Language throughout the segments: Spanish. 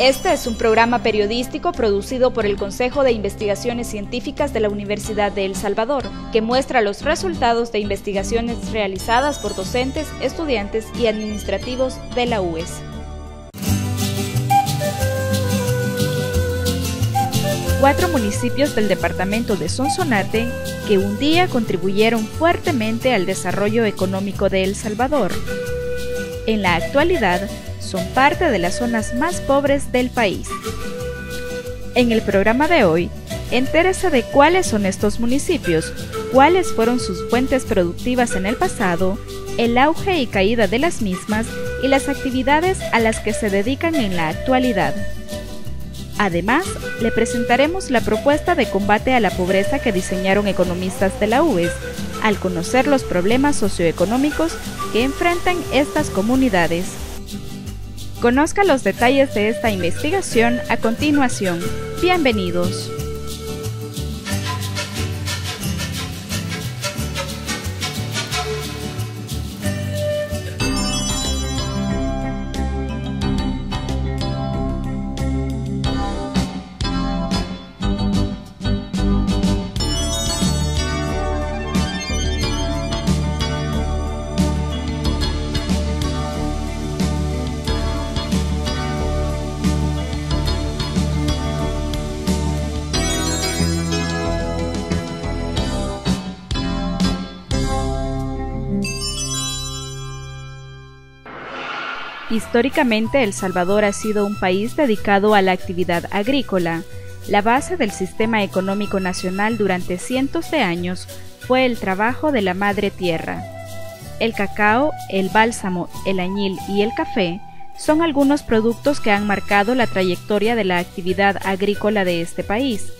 Este es un programa periodístico producido por el Consejo de Investigaciones Científicas de la Universidad de El Salvador, que muestra los resultados de investigaciones realizadas por docentes, estudiantes y administrativos de la UES. Cuatro municipios del departamento de Sonsonate que un día contribuyeron fuertemente al desarrollo económico de El Salvador. En la actualidad, son parte de las zonas más pobres del país. En el programa de hoy, entérese de cuáles son estos municipios, cuáles fueron sus fuentes productivas en el pasado, el auge y caída de las mismas y las actividades a las que se dedican en la actualidad. Además, le presentaremos la propuesta de combate a la pobreza que diseñaron economistas de la UES al conocer los problemas socioeconómicos que enfrentan estas comunidades. Conozca los detalles de esta investigación a continuación. Bienvenidos. Históricamente, El Salvador ha sido un país dedicado a la actividad agrícola. La base del sistema económico nacional durante cientos de años fue el trabajo de la madre tierra. El cacao, el bálsamo, el añil y el café son algunos productos que han marcado la trayectoria de la actividad agrícola de este país.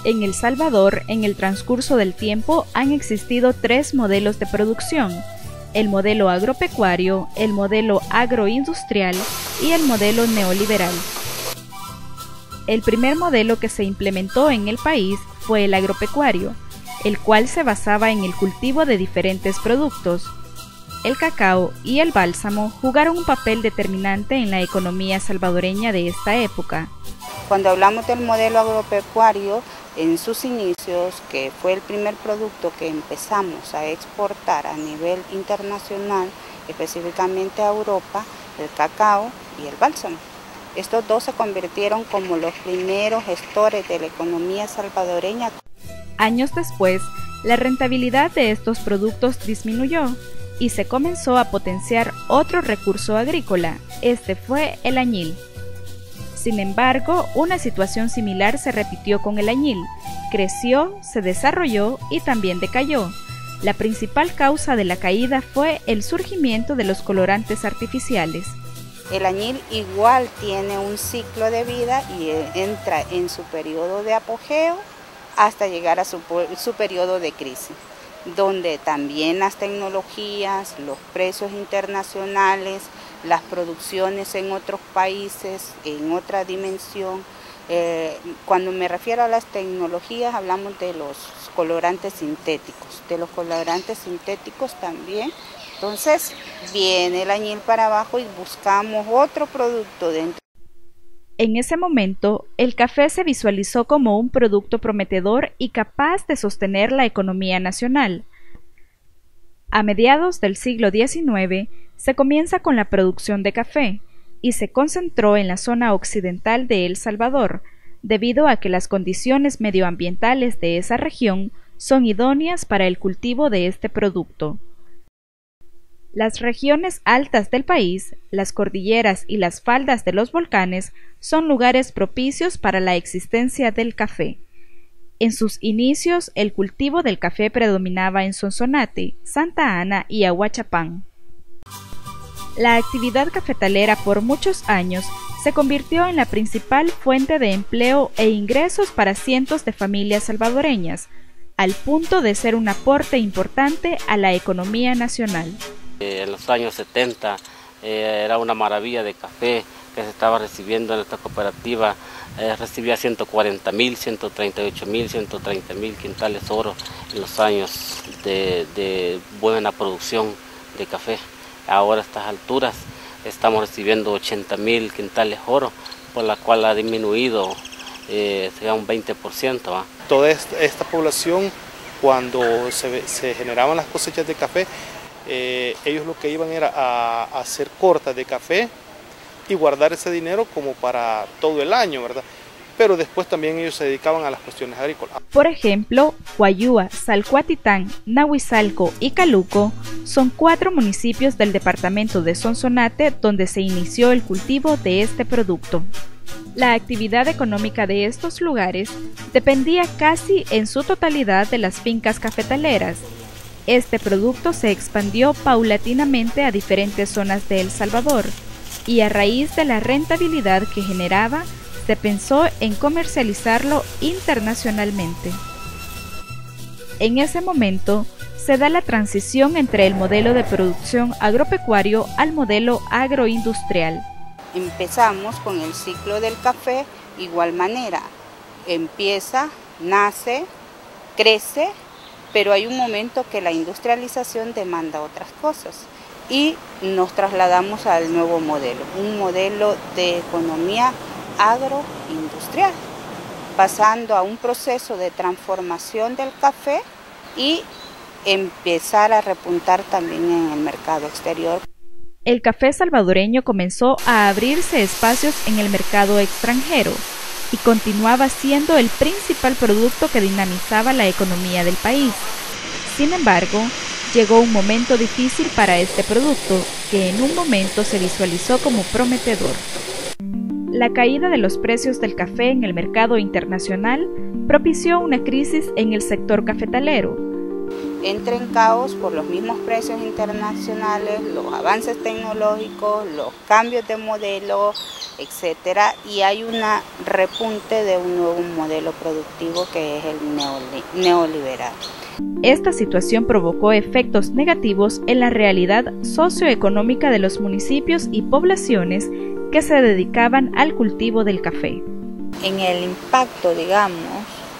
En El Salvador, en el transcurso del tiempo, han existido tres modelos de producción: el modelo agropecuario, el modelo agroindustrial y el modelo neoliberal. El primer modelo que se implementó en el país fue el agropecuario, el cual se basaba en el cultivo de diferentes productos. El cacao y el bálsamo jugaron un papel determinante en la economía salvadoreña de esta época. Cuando hablamos del modelo agropecuario, en sus inicios, que fue el primer producto que empezamos a exportar a nivel internacional, específicamente a Europa, el cacao y el bálsamo. Estos dos se convirtieron como los primeros gestores de la economía salvadoreña. Años después, la rentabilidad de estos productos disminuyó y se comenzó a potenciar otro recurso agrícola. Este fue el añil. Sin embargo, una situación similar se repitió con el añil. Creció, se desarrolló y también decayó. La principal causa de la caída fue el surgimiento de los colorantes artificiales. El añil igual tiene un ciclo de vida y entra en su periodo de apogeo hasta llegar a su periodo de crisis, donde también las tecnologías, los precios internacionales, las producciones en otros países, en otra dimensión. Cuando me refiero a las tecnologías, hablamos de los colorantes sintéticos, también. Entonces, viene el añil para abajo y buscamos otro producto dentro. En ese momento, el café se visualizó como un producto prometedor y capaz de sostener la economía nacional. A mediados del siglo XIX, se comienza con la producción de café y se concentró en la zona occidental de El Salvador, debido a que las condiciones medioambientales de esa región son idóneas para el cultivo de este producto. Las regiones altas del país, las cordilleras y las faldas de los volcanes son lugares propicios para la existencia del café. En sus inicios, el cultivo del café predominaba en Sonsonate, Santa Ana y Ahuachapán. La actividad cafetalera por muchos años se convirtió en la principal fuente de empleo e ingresos para cientos de familias salvadoreñas, al punto de ser un aporte importante a la economía nacional. En los años 70 era una maravilla de café que se estaba recibiendo en esta cooperativa. Recibía 140.000, 138.000, 130.000 quintales oro en los años de buena producción de café. Ahora a estas alturas estamos recibiendo 80.000 quintales oro, por la cual ha disminuido sería un 20%. Toda esta población, cuando se generaban las cosechas de café, ellos lo que iban era a hacer cortas de café y guardar ese dinero como para todo el año, ¿verdad? Pero después también ellos se dedicaban a las cuestiones agrícolas. Por ejemplo, Huayúa, Salcuatitán, Nahuizalco y Caluco son 4 municipios del departamento de Sonsonate donde se inició el cultivo de este producto. La actividad económica de estos lugares dependía casi en su totalidad de las fincas cafetaleras. Este producto se expandió paulatinamente a diferentes zonas de El Salvador y a raíz de la rentabilidad que generaba, se pensó en comercializarlo internacionalmente. En ese momento, se da la transición entre el modelo de producción agropecuario al modelo agroindustrial. Empezamos con el ciclo del café, igual manera, empieza, nace, crece, pero hay un momento que la industrialización demanda otras cosas y nos trasladamos al nuevo modelo, un modelo de economía agroindustrial, pasando a un proceso de transformación del café y empezar a repuntar también en el mercado exterior. El café salvadoreño comenzó a abrirse espacios en el mercado extranjero y continuaba siendo el principal producto que dinamizaba la economía del país. Sin embargo, llegó un momento difícil para este producto, que en un momento se visualizó como prometedor. La caída de los precios del café en el mercado internacional propició una crisis en el sector cafetalero. Entra en caos por los mismos precios internacionales, los avances tecnológicos, los cambios de modelo, etcétera, y hay un repunte de un nuevo modelo productivo que es el neoliberal. Esta situación provocó efectos negativos en la realidad socioeconómica de los municipios y poblaciones que se dedicaban al cultivo del café. En el impacto, digamos,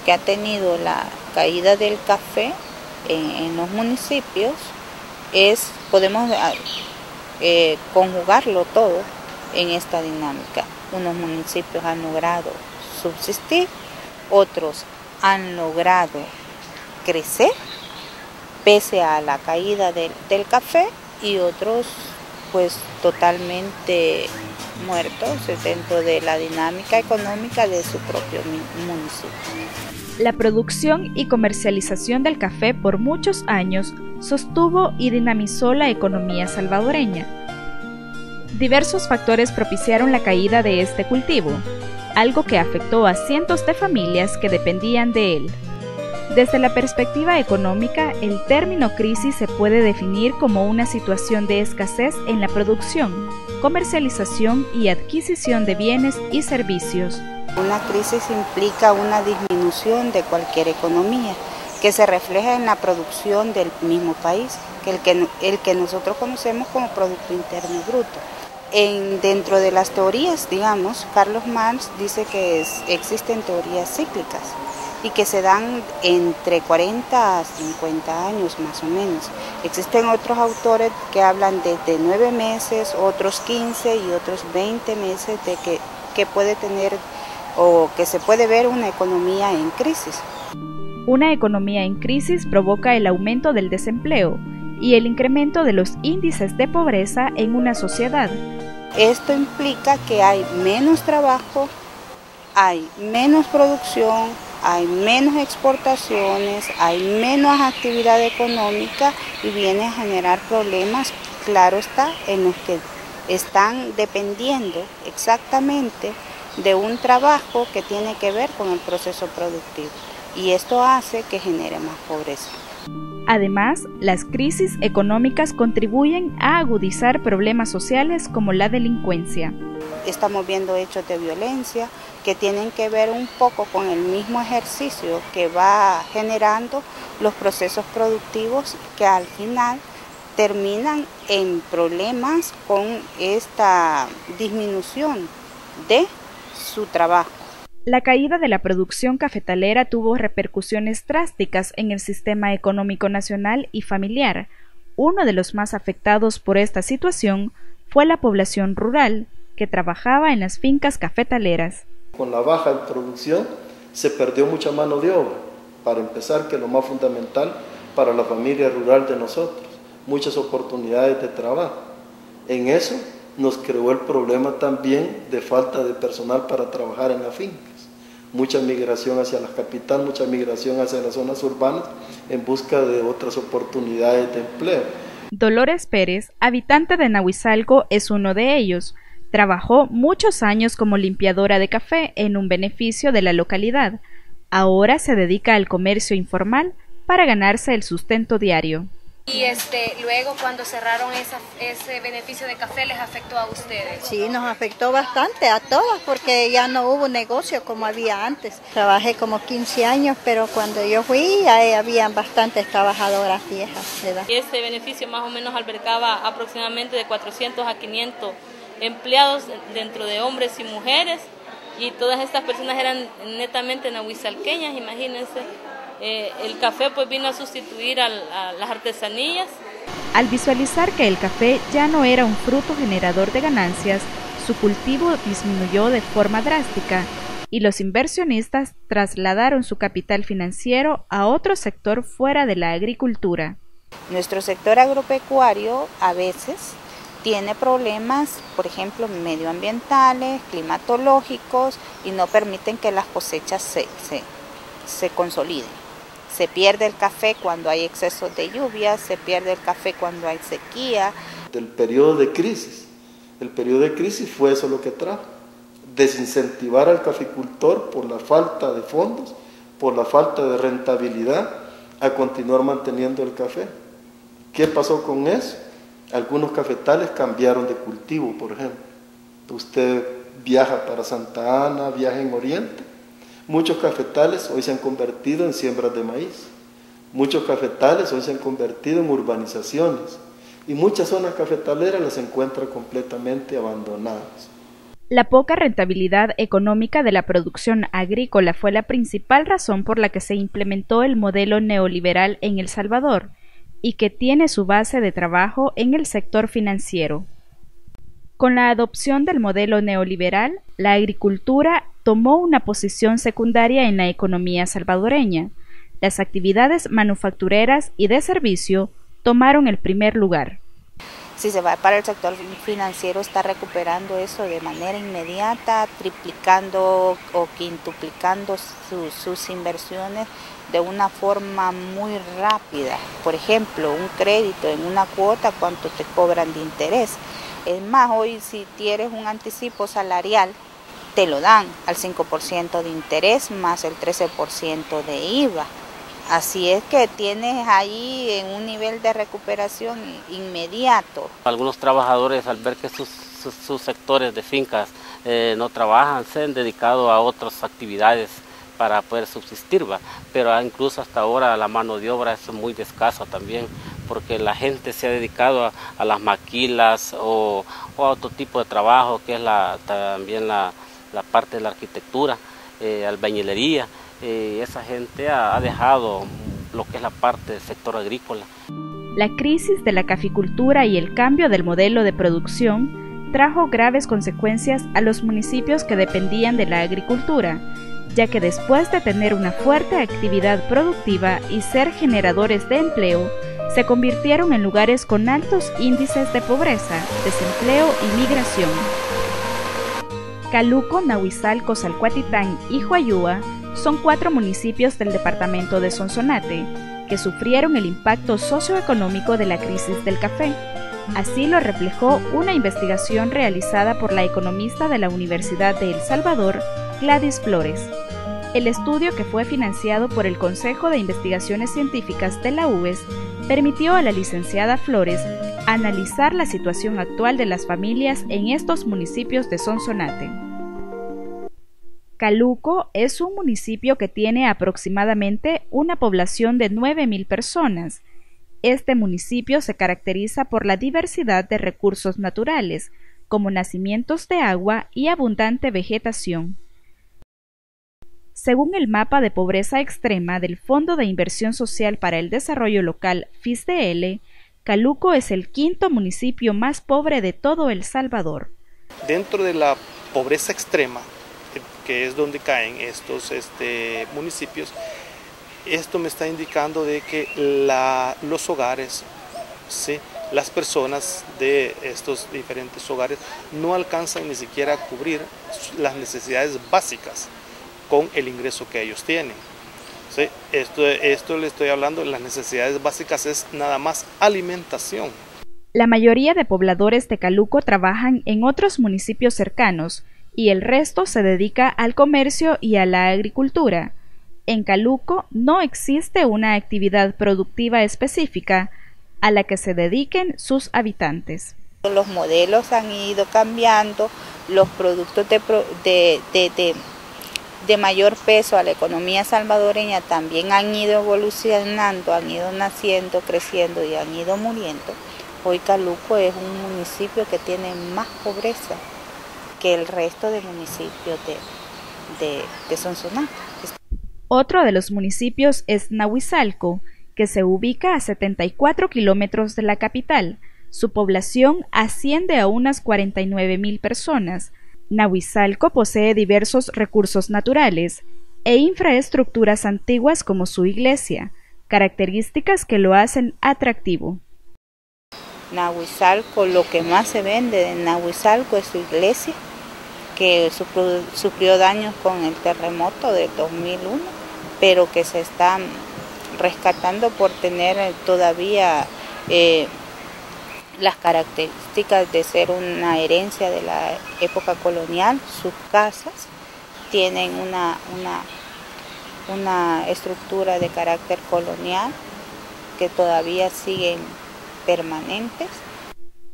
que ha tenido la caída del café en los municipios, podemos conjugarlo todo en esta dinámica. Unos municipios han logrado subsistir, otros han logrado crecer pese a la caída del café y otros pues totalmente muertos dentro de la dinámica económica de su propio municipio. La producción y comercialización del café por muchos años sostuvo y dinamizó la economía salvadoreña. Diversos factores propiciaron la caída de este cultivo, algo que afectó a cientos de familias que dependían de él. Desde la perspectiva económica, el término crisis se puede definir como una situación de escasez en la producción, comercialización y adquisición de bienes y servicios. Una crisis implica una disminución de cualquier economía que se refleja en la producción del mismo país, el que nosotros conocemos como Producto Interno Bruto. Dentro de las teorías, digamos, Carlos Marx dice que existen teorías cíclicas y que se dan entre 40 a 50 años más o menos. Existen otros autores que hablan de 9 meses, otros 15 y otros 20 meses de que puede tener o que se puede ver una economía en crisis. Una economía en crisis provoca el aumento del desempleo y el incremento de los índices de pobreza en una sociedad. Esto implica que hay menos trabajo, hay menos producción, hay menos exportaciones, hay menos actividad económica y viene a generar problemas, claro está, en los que están dependiendo exactamente de un trabajo que tiene que ver con el proceso productivo. Y esto hace que genere más pobreza. Además, las crisis económicas contribuyen a agudizar problemas sociales como la delincuencia. Estamos viendo hechos de violencia que tienen que ver un poco con el mismo ejercicio que va generando los procesos productivos que al final terminan en problemas con esta disminución de su trabajo. La caída de la producción cafetalera tuvo repercusiones drásticas en el sistema económico nacional y familiar. Uno de los más afectados por esta situación fue la población rural que trabajaba en las fincas cafetaleras. Con la baja en producción se perdió mucha mano de obra, para empezar, que es lo más fundamental para la familia rural de nosotros, muchas oportunidades de trabajo. En eso nos creó el problema también de falta de personal para trabajar en las fincas. Mucha migración hacia la capital, mucha migración hacia las zonas urbanas en busca de otras oportunidades de empleo. Dolores Pérez, habitante de Nahuizalco, es uno de ellos. Trabajó muchos años como limpiadora de café en un beneficio de la localidad. Ahora se dedica al comercio informal para ganarse el sustento diario. Y luego cuando cerraron ese beneficio de café, ¿les afectó a ustedes? Sí, nos afectó bastante a todas porque ya no hubo negocio como había antes. Trabajé como 15 años, pero cuando yo fui ahí habían bastantes trabajadoras viejas, ¿verdad? Y ese beneficio más o menos albergaba aproximadamente de 400 a 500 empleados dentro de hombres y mujeres, y todas estas personas eran netamente nahuizalqueñas, imagínense. El café pues vino a sustituir a las artesanías. Al visualizar que el café ya no era un fruto generador de ganancias, su cultivo disminuyó de forma drástica y los inversionistas trasladaron su capital financiero a otro sector fuera de la agricultura. Nuestro sector agropecuario a veces tiene problemas, por ejemplo, medioambientales, climatológicos, y no permiten que las cosechas se consoliden. Se pierde el café cuando hay exceso de lluvia, se pierde el café cuando hay sequía. Del periodo de crisis, el periodo de crisis fue eso lo que trajo, desincentivar al caficultor por la falta de fondos, por la falta de rentabilidad, a continuar manteniendo el café. ¿Qué pasó con eso? Algunos cafetales cambiaron de cultivo, por ejemplo. Usted viaja para Santa Ana, viaja en Oriente. Muchos cafetales hoy se han convertido en siembras de maíz. Muchos cafetales hoy se han convertido en urbanizaciones. Y muchas zonas cafetaleras las encuentra completamente abandonadas. La poca rentabilidad económica de la producción agrícola fue la principal razón por la que se implementó el modelo neoliberal en El Salvador, y que tiene su base de trabajo en el sector financiero. Con la adopción del modelo neoliberal, la agricultura tomó una posición secundaria en la economía salvadoreña. Las actividades manufactureras y de servicio tomaron el primer lugar. Si se va para el sector financiero, está recuperando eso de manera inmediata, triplicando o quintuplicando sus inversiones de una forma muy rápida. Por ejemplo, un crédito en una cuota, ¿cuánto te cobran de interés? Es más, hoy si tienes un anticipo salarial, te lo dan al 5% de interés más el 13% de IVA. Así es que tienes ahí en un nivel de recuperación inmediato. Algunos trabajadores, al ver que sus sectores de fincas no trabajan, se han dedicado a otras actividades para poder subsistir, pero incluso hasta ahora la mano de obra es muy escasa también, porque la gente se ha dedicado a las maquilas o a otro tipo de trabajo, que es también la parte de la arquitectura, albañilería. Esa gente ha dejado lo que es la parte del sector agrícola. La crisis de la caficultura y el cambio del modelo de producción trajo graves consecuencias a los municipios que dependían de la agricultura, ya que después de tener una fuerte actividad productiva y ser generadores de empleo, se convirtieron en lugares con altos índices de pobreza, desempleo y migración. Caluco, Nahuizalco, Salcuatitán y Huayúa son 4 municipios del departamento de Sonsonate que sufrieron el impacto socioeconómico de la crisis del café. Así lo reflejó una investigación realizada por la economista de la Universidad de El Salvador, Gladys Flores. El estudio, que fue financiado por el Consejo de Investigaciones Científicas de la UES, permitió a la licenciada Flores analizar la situación actual de las familias en estos municipios de Sonsonate. Caluco es un municipio que tiene aproximadamente una población de 9.000 personas. Este municipio se caracteriza por la diversidad de recursos naturales, como nacimientos de agua y abundante vegetación. Según el mapa de pobreza extrema del Fondo de Inversión Social para el Desarrollo Local, FISDL, Caluco es el quinto municipio más pobre de todo El Salvador. Dentro de la pobreza extrema, que es donde caen estos municipios, esto me está indicando de que los hogares, ¿sí?, las personas de estos diferentes hogares no alcanzan ni siquiera a cubrir las necesidades básicas con el ingreso que ellos tienen. ¿Sí? Esto le estoy hablando, las necesidades básicas es nada más alimentación. La mayoría de pobladores de Caluco trabajan en otros municipios cercanos y el resto se dedica al comercio y a la agricultura. En Caluco no existe una actividad productiva específica a la que se dediquen sus habitantes. Los modelos han ido cambiando, los productos de mayor peso a la economía salvadoreña también han ido evolucionando, han ido naciendo, creciendo y han ido muriendo. Hoy Caluco es un municipio que tiene más pobreza que el resto de municipios de Sonsonate. Otro de los municipios es Nahuizalco, que se ubica a 74 kilómetros de la capital. Su población asciende a unas 49,000 personas. Nahuizalco posee diversos recursos naturales e infraestructuras antiguas como su iglesia, características que lo hacen atractivo. Nahuizalco, lo que más se vende de Nahuizalco es su iglesia, que sufrió daños con el terremoto del 2001, pero que se está rescatando por tener todavía las características de ser una herencia de la época colonial. Sus casas tienen una estructura de carácter colonial que todavía siguen permanentes.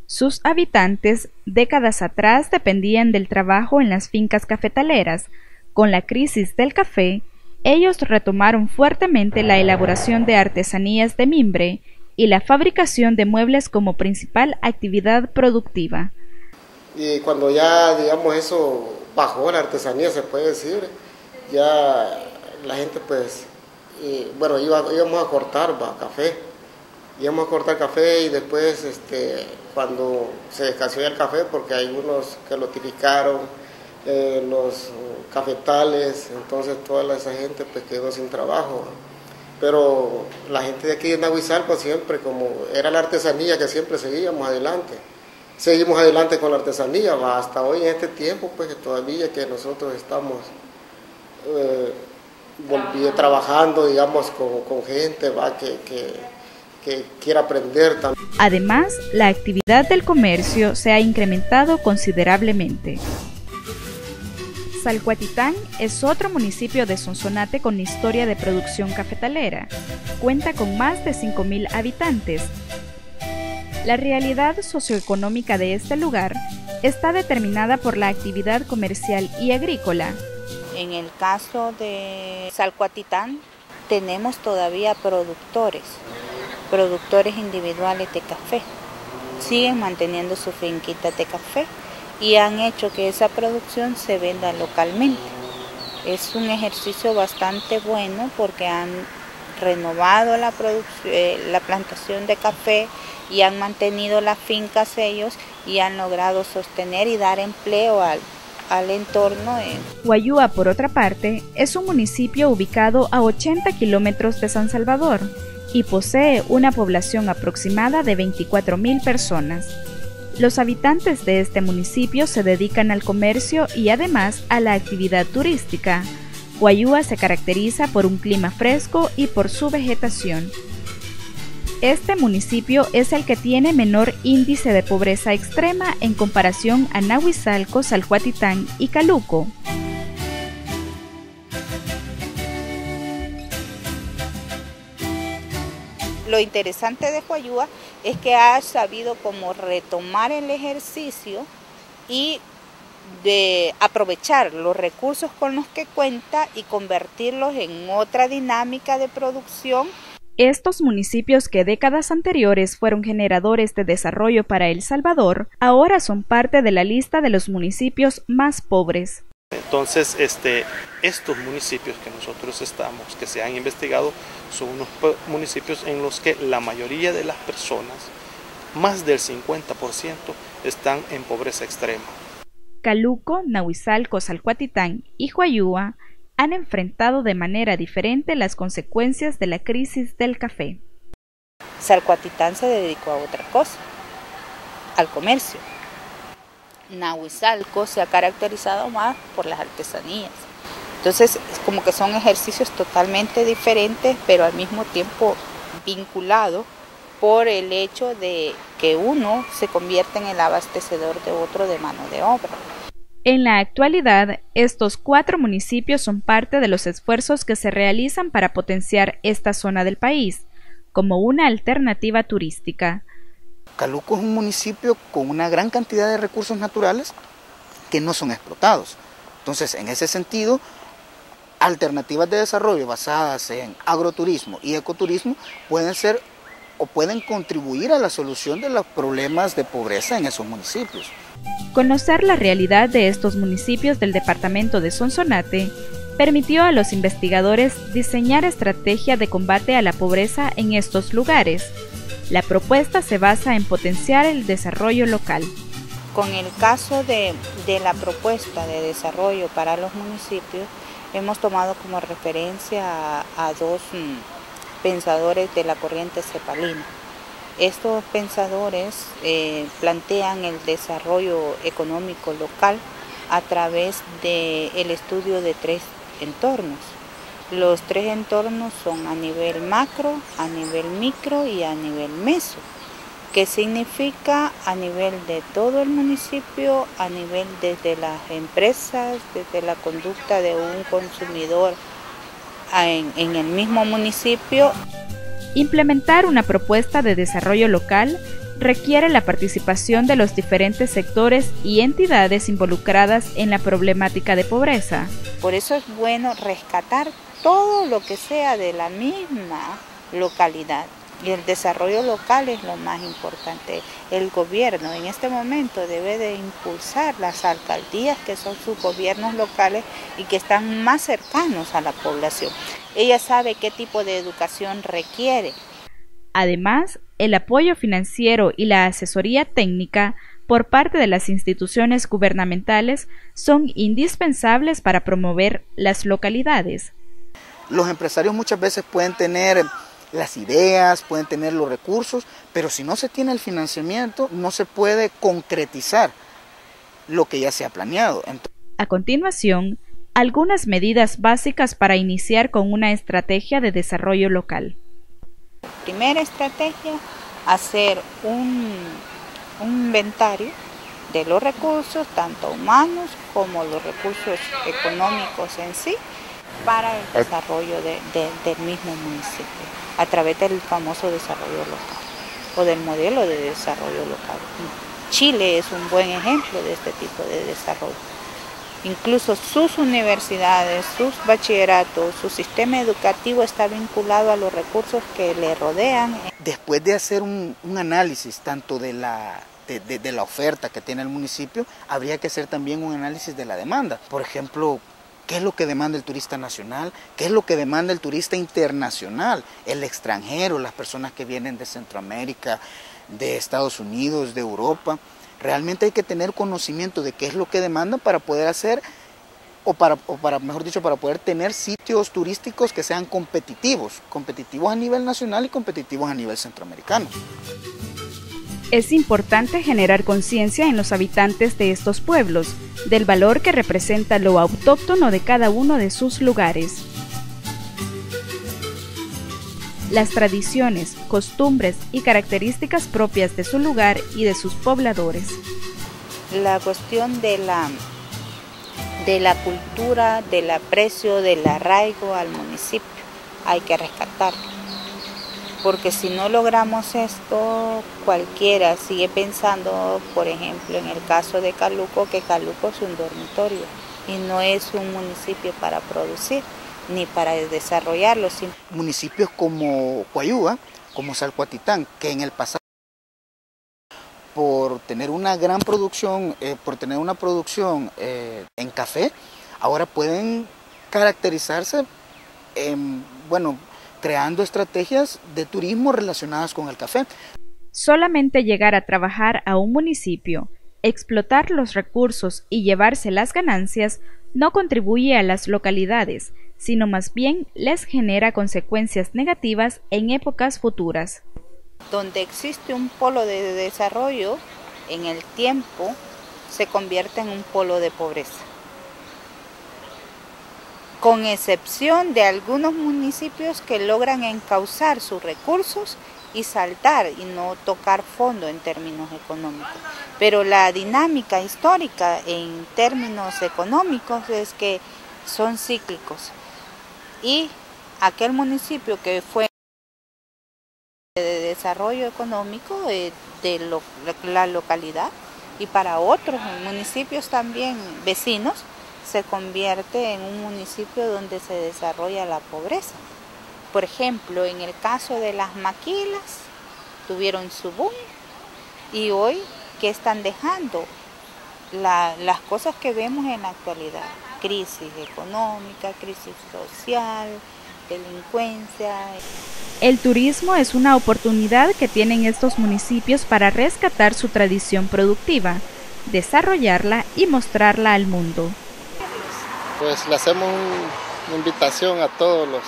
Sus habitantes décadas atrás dependían del trabajo en las fincas cafetaleras. Con la crisis del café, ellos retomaron fuertemente la elaboración de artesanías de mimbre y la fabricación de muebles como principal actividad productiva. Y cuando ya, digamos, eso bajó, la artesanía se puede decir, ya la gente pues, bueno, íbamos a cortar café. Íbamos a cortar café y después cuando se escaseó el café, porque hay unos que lo tipicaron, los cafetales, entonces toda esa gente pues quedó sin trabajo. Pero la gente de aquí de Nahuizalco siempre, como era la artesanía que siempre seguimos adelante con la artesanía, hasta hoy en este tiempo pues que todavía que nosotros estamos trabajando, digamos, con gente que quiera aprender también. Además, la actividad del comercio se ha incrementado considerablemente. Salcuatitán es otro municipio de Sonsonate con historia de producción cafetalera. Cuenta con más de 5,000 habitantes. La realidad socioeconómica de este lugar está determinada por la actividad comercial y agrícola. En el caso de Salcuatitán tenemos todavía productores individuales de café. Siguen manteniendo su finquita de café y han hecho que esa producción se venda localmente. Es un ejercicio bastante bueno porque han renovado la plantación de café y han mantenido las fincas ellos y han logrado sostener y dar empleo al entorno. Huayúa, por otra parte, es un municipio ubicado a 80 kilómetros de San Salvador y posee una población aproximada de 24,000 personas. Los habitantes de este municipio se dedican al comercio y además a la actividad turística. Huayúa se caracteriza por un clima fresco y por su vegetación. Este municipio es el que tiene menor índice de pobreza extrema en comparación a Nahuizalco, Salcuatitán y Caluco. Lo interesante de Huayúa es que ha sabido como retomar el ejercicio y de aprovechar los recursos con los que cuenta y convertirlos en otra dinámica de producción. Estos municipios que décadas anteriores fueron generadores de desarrollo para El Salvador, ahora son parte de la lista de los municipios más pobres. Entonces, estos municipios que se han investigado, son unos municipios en los que la mayoría de las personas más del 50% están en pobreza extrema. Caluco, Nahuizalco, Salcuatitán y Huayúa han enfrentado de manera diferente las consecuencias de la crisis del café. Salcuatitán se dedicó a otra cosa, al comercio. Nahuizalco se ha caracterizado más por las artesanías. Entonces, es como que son ejercicios totalmente diferentes, pero al mismo tiempo vinculados por el hecho de que uno se convierte en el abastecedor de otro de mano de obra. En la actualidad, estos 4 municipios son parte de los esfuerzos que se realizan para potenciar esta zona del país, como una alternativa turística. Caluco es un municipio con una gran cantidad de recursos naturales que no son explotados. Entonces, en ese sentido, alternativas de desarrollo basadas en agroturismo y ecoturismo pueden ser o pueden contribuir a la solución de los problemas de pobreza en esos municipios. Conocer la realidad de estos municipios del departamento de Sonsonate permitió a los investigadores diseñar estrategias de combate a la pobreza en estos lugares. La propuesta se basa en potenciar el desarrollo local. Con el caso de la propuesta de desarrollo para los municipios, hemos tomado como referencia a 2 pensadores de la corriente cepalina. Estos pensadores plantean el desarrollo económico local a través del estudio de 3 entornos. Los 3 entornos son a nivel macro, a nivel micro y a nivel meso, que significa a nivel de todo el municipio, a nivel desde las empresas, desde la conducta de un consumidor en el mismo municipio. Implementar una propuesta de desarrollo local requiere la participación de los diferentes sectores y entidades involucradas en la problemática de pobreza. Por eso es bueno rescatar todo lo que sea de la misma localidad. Y el desarrollo local es lo más importante. El gobierno en este momento debe de impulsar las alcaldías, que son sus gobiernos locales y que están más cercanos a la población. Ella sabe qué tipo de educación requiere. Además, el apoyo financiero y la asesoría técnica por parte de las instituciones gubernamentales son indispensables para promover las localidades. Los empresarios muchas veces pueden tener las ideas, pueden tener los recursos, pero si no se tiene el financiamiento, no se puede concretizar lo que ya se ha planeado. A continuación, algunas medidas básicas para iniciar con una estrategia de desarrollo local. Primera estrategia, hacer un inventario de los recursos, tanto humanos como los recursos económicos en sí, para el desarrollo del mismo municipio, a través del famoso desarrollo local o del modelo de desarrollo local. Chile es un buen ejemplo de este tipo de desarrollo. Incluso sus universidades, sus bachilleratos, su sistema educativo está vinculado a los recursos que le rodean. Después de hacer un análisis tanto de la oferta que tiene el municipio, habría que hacer también un análisis de la demanda. Por ejemplo, ¿qué es lo que demanda el turista nacional? ¿Qué es lo que demanda el turista internacional? El extranjero, las personas que vienen de Centroamérica, de Estados Unidos, de Europa. Realmente hay que tener conocimiento de qué es lo que demandan para poder hacer, mejor dicho, para poder tener sitios turísticos que sean competitivos a nivel nacional y competitivos a nivel centroamericano. Es importante generar conciencia en los habitantes de estos pueblos del valor que representa lo autóctono de cada uno de sus lugares. Las tradiciones, costumbres y características propias de su lugar y de sus pobladores. La cuestión de la cultura, del aprecio, del arraigo al municipio, hay que rescatarlo. Porque si no logramos esto, cualquiera sigue pensando, por ejemplo, en el caso de Caluco, que Caluco es un dormitorio y no es un municipio para producir ni para desarrollarlo. Municipios como Huayúa, como Salcuatitán, que en el pasado, por tener una gran producción, en café, ahora pueden caracterizarse creando estrategias de turismo relacionadas con el café. Solamente llegar a trabajar a un municipio, explotar los recursos y llevarse las ganancias no contribuye a las localidades, sino más bien les genera consecuencias negativas en épocas futuras. Donde existe un polo de desarrollo, en el tiempo se convierte en un polo de pobreza. Con excepción de algunos municipios que logran encauzar sus recursos y saltar y no tocar fondo en términos económicos. Pero la dinámica histórica en términos económicos es que son cíclicos. Y aquel municipio que fue de desarrollo económico de la localidad y para otros municipios también vecinos se convierte en un municipio donde se desarrolla la pobreza. Por ejemplo, en el caso de las maquilas, tuvieron su boom y hoy, ¿qué están dejando? Las cosas que vemos en la actualidad, crisis económica, crisis social, delincuencia. El turismo es una oportunidad que tienen estos municipios para rescatar su tradición productiva, desarrollarla y mostrarla al mundo. Pues le hacemos una invitación a todos los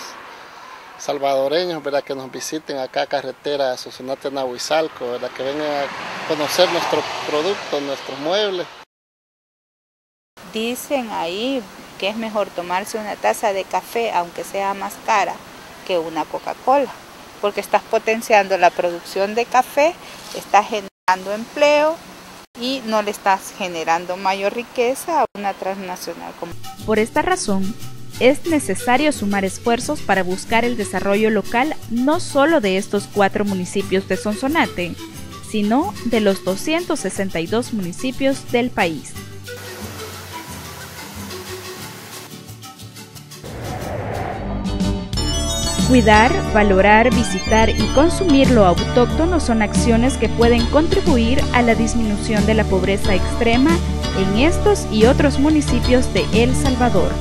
salvadoreños, ¿verdad?, que nos visiten acá a carretera Sonsonate-Nahuizalco, ¿verdad?, que vengan a conocer nuestro producto, nuestros muebles. Dicen ahí que es mejor tomarse una taza de café, aunque sea más cara, que una Coca-Cola, porque estás potenciando la producción de café, estás generando empleo y no le estás generando mayor riqueza a una transnacional. Por esta razón, es necesario sumar esfuerzos para buscar el desarrollo local no solo de estos 4 municipios de Sonsonate, sino de los 262 municipios del país. Cuidar, valorar, visitar y consumir lo autóctono son acciones que pueden contribuir a la disminución de la pobreza extrema en estos y otros municipios de El Salvador.